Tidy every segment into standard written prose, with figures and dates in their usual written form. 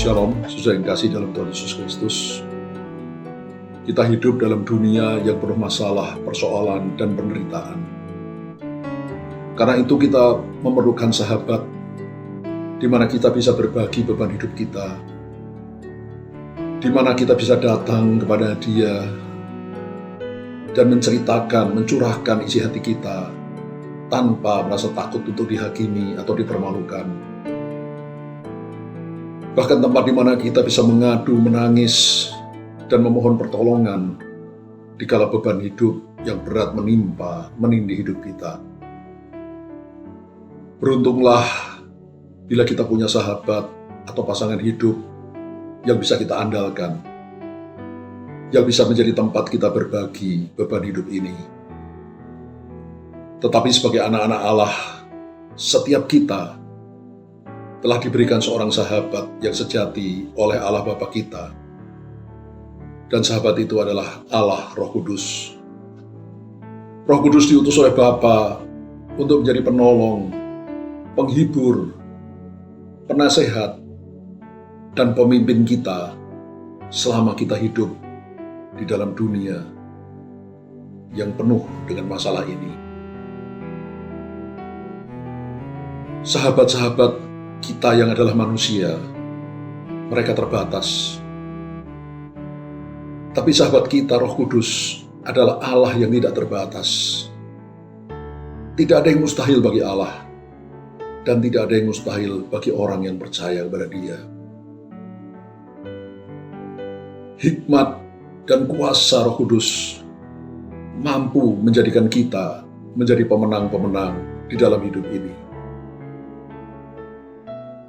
Shalom, saudara yang kasih dalam Tuhan Yesus Kristus. Kita hidup dalam dunia yang penuh masalah, persoalan, dan penderitaan. Karena itu kita memerlukan sahabat, di mana kita bisa berbagi beban hidup kita, di mana kita bisa datang kepada Dia dan menceritakan, mencurahkan isi hati kita tanpa merasa takut untuk dihakimi atau dipermalukan. Bahkan tempat di mana kita bisa mengadu, menangis, dan memohon pertolongan dikala beban hidup yang berat menindih hidup kita. Beruntunglah bila kita punya sahabat atau pasangan hidup yang bisa kita andalkan, yang bisa menjadi tempat kita berbagi beban hidup ini. Tetapi sebagai anak-anak Allah, setiap kita telah diberikan seorang sahabat yang sejati oleh Allah Bapa kita. Dan sahabat itu adalah Allah Roh Kudus. Roh Kudus diutus oleh Bapa untuk menjadi penolong, penghibur, penasehat, dan pemimpin kita selama kita hidup di dalam dunia yang penuh dengan masalah ini. Sahabat-sahabat kita yang adalah manusia, mereka terbatas. Tapi sahabat kita, Roh Kudus, adalah Allah yang tidak terbatas. Tidak ada yang mustahil bagi Allah, dan tidak ada yang mustahil bagi orang yang percaya kepada Dia. Hikmat dan kuasa Roh Kudus mampu menjadikan kita menjadi pemenang-pemenang di dalam hidup ini.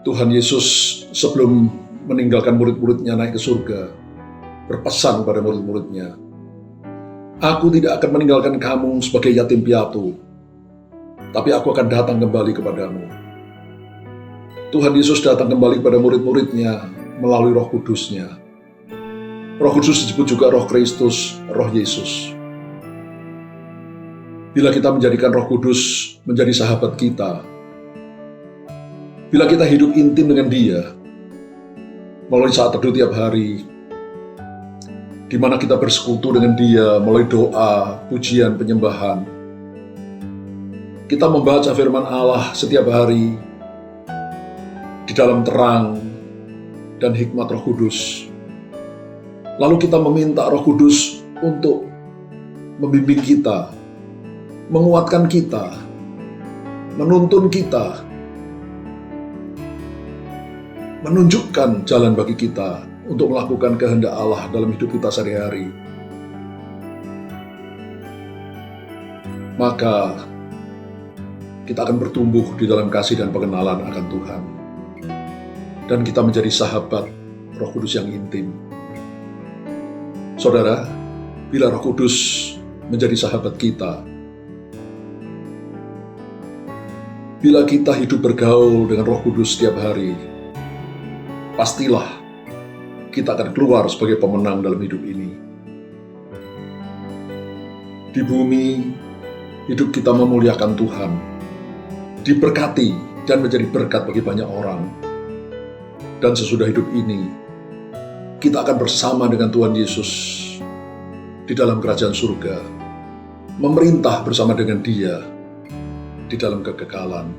Tuhan Yesus sebelum meninggalkan murid-muridnya naik ke surga, berpesan kepada murid-muridnya, "Aku tidak akan meninggalkan kamu sebagai yatim piatu, tapi aku akan datang kembali kepadamu." Tuhan Yesus datang kembali kepada murid-muridnya melalui Roh Kudus-Nya. Roh Kudus disebut juga Roh Kristus, Roh Yesus. Bila kita menjadikan Roh Kudus menjadi sahabat kita, bila kita hidup intim dengan Dia, melalui saat teduh tiap hari, di mana kita bersekutu dengan Dia melalui doa, pujian, penyembahan, kita membaca firman Allah setiap hari di dalam terang dan hikmat Roh Kudus. Lalu kita meminta Roh Kudus untuk membimbing kita, menguatkan kita, menuntun kita, menunjukkan jalan bagi kita untuk melakukan kehendak Allah dalam hidup kita sehari-hari. Maka kita akan bertumbuh di dalam kasih dan pengenalan akan Tuhan. Dan kita menjadi sahabat Roh Kudus yang intim. Saudara, bila Roh Kudus menjadi sahabat kita, bila kita hidup bergaul dengan Roh Kudus setiap hari, pastilah kita akan keluar sebagai pemenang dalam hidup ini. Di bumi, hidup kita memuliakan Tuhan, diberkati dan menjadi berkat bagi banyak orang. Dan sesudah hidup ini, kita akan bersama dengan Tuhan Yesus di dalam kerajaan surga, memerintah bersama dengan Dia di dalam kekekalan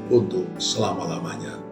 untuk selama-lamanya.